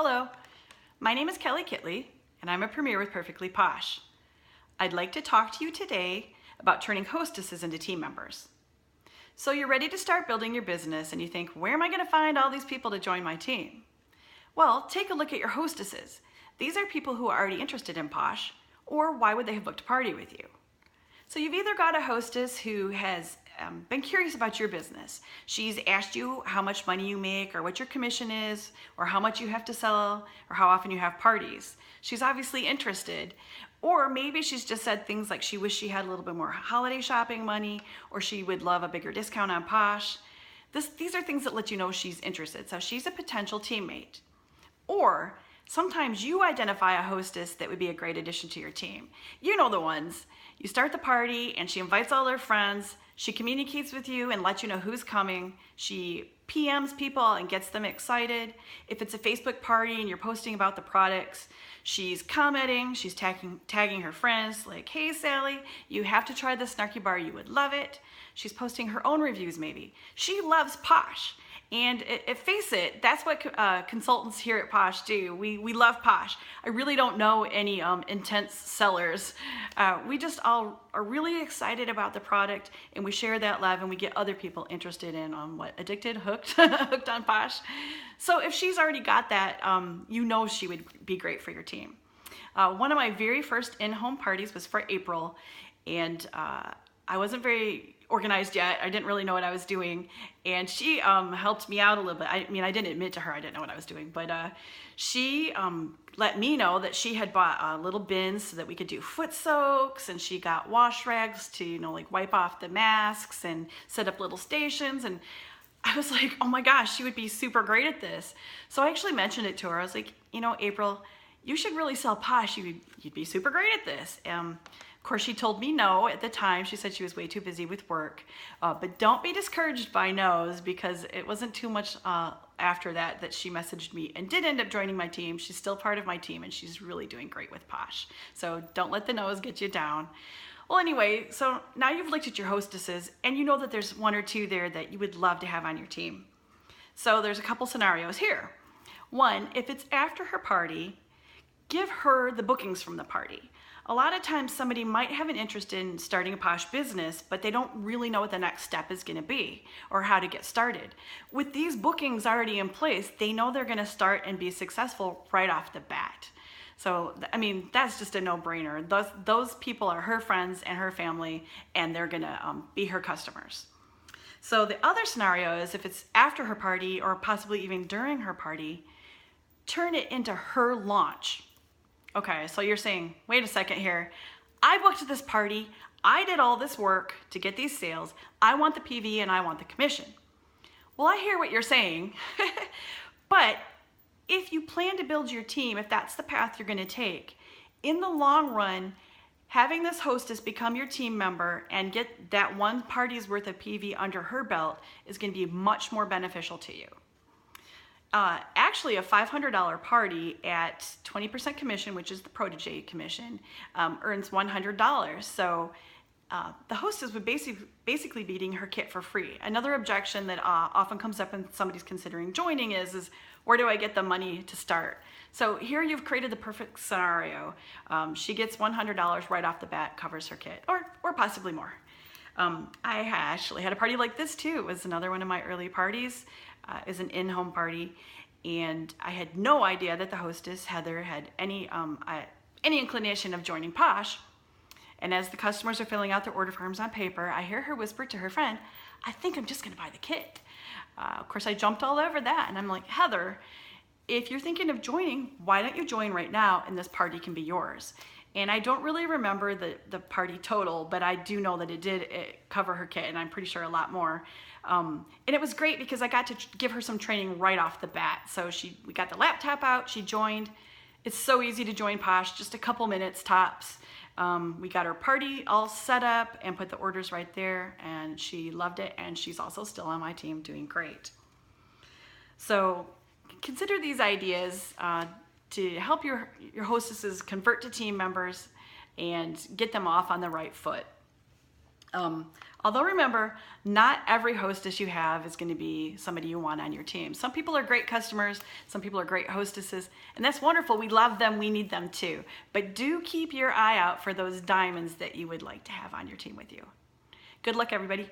Hello, my name is Kelly Kitley, and I'm a Premier with Perfectly Posh. I'd like to talk to you today about turning hostesses into team members. So you're ready to start building your business and you think, where am I going to find all these people to join my team? Well, take a look at your hostesses. These are people who are already interested in Posh, or why would they have booked a party with you? So you've either got a hostess who has been curious about your business. She's asked you how much money you make or what your commission is or how much you have to sell or how often you have parties. She's obviously interested. Or maybe she's just said things like she wished she had a little bit more holiday shopping money or she would love a bigger discount on Posh. These are things that let you know she's interested. So she's a potential teammate. Or sometimes you identify a hostess that would be a great addition to your team. You know the ones. You start the party and she invites all her friends. She communicates with you and lets you know who's coming. She PMs people and gets them excited. If it's a Facebook party and you're posting about the products, she's commenting, she's tagging her friends like, hey Sally, you have to try this snarky bar, you would love it. She's posting her own reviews maybe. She loves Posh. And face it, that's what consultants here at Posh do. We love Posh. I really don't know any intense sellers. We just all are really excited about the product and we share that love and we get other people interested in addicted, hooked, hooked on Posh. So if she's already got that, you know she would be great for your team. One of my very first in-home parties was for April, and I wasn't very organized yet. I didn't really know what I was doing, and she helped me out a little bit. I mean, I didn't admit to her I didn't know what I was doing, but she let me know that she had bought little bins so that we could do foot soaks, and she got wash rags to, like wipe off the masks and set up little stations. And I was like, oh my gosh, she would be super great at this. So I actually mentioned it to her. I was like, April, you should really sell Posh. You'd be super great at this. Of course, she told me no at the time. She said she was way too busy with work. But don't be discouraged by no's, because it wasn't too much after that she messaged me and did end up joining my team. She's still part of my team and she's really doing great with Posh. So don't let the no's get you down. Well, anyway, so now you've looked at your hostesses and you know that there's one or two there that you would love to have on your team. So there's a couple scenarios here. One, if it's after her party, give her the bookings from the party. A lot of times somebody might have an interest in starting a Posh business, but they don't really know what the next step is going to be or how to get started. With these bookings already in place, they know they're going to start and be successful right off the bat. So, I mean, that's just a no-brainer. Those people are her friends and her family, and they're going to be her customers. So the other scenario is if it's after her party or possibly even during her party, turn it into her launch. Okay, so you're saying, wait a second here. I booked this party. I did all this work to get these sales. I want the PV and I want the commission. Well, I hear what you're saying, but if you plan to build your team, if that's the path you're going to take, in the long run, having this hostess become your team member and get that one party's worth of PV under her belt is going to be much more beneficial to you. Actually, a $500 party at 20% commission, which is the protege commission, earns $100. So the hostess would basically be eating her kit for free. Another objection that often comes up when somebody's considering joining is where do I get the money to start? So here you've created the perfect scenario. She gets $100 right off the bat, covers her kit, or possibly more. I actually had a party like this too. It was another one of my early parties. Is an in-home party, and I had no idea that the hostess, Heather, had any inclination of joining Posh. And as the customers are filling out their order forms on paper, I hear her whisper to her friend, I think I'm just going to buy the kit. Of course, I jumped all over that, and I'm like, Heather, if you're thinking of joining, why don't you join right now, and this party can be yours. And I don't really remember the party total, but I do know that it did cover her kit, and I'm pretty sure a lot more. And it was great because I got to give her some training right off the bat. So we got the laptop out, she joined. It's so easy to join Posh, just a couple minutes tops. We got her party all set up and put the orders right there, and she loved it, and she's also still on my team doing great. So consider these ideas to help your hostesses convert to team members and get them off on the right foot. Although remember, not every hostess you have is going to be somebody you want on your team. Some people are great customers, some people are great hostesses, and that's wonderful. We love them, we need them too. But do keep your eye out for those diamonds that you would like to have on your team with you. Good luck, everybody.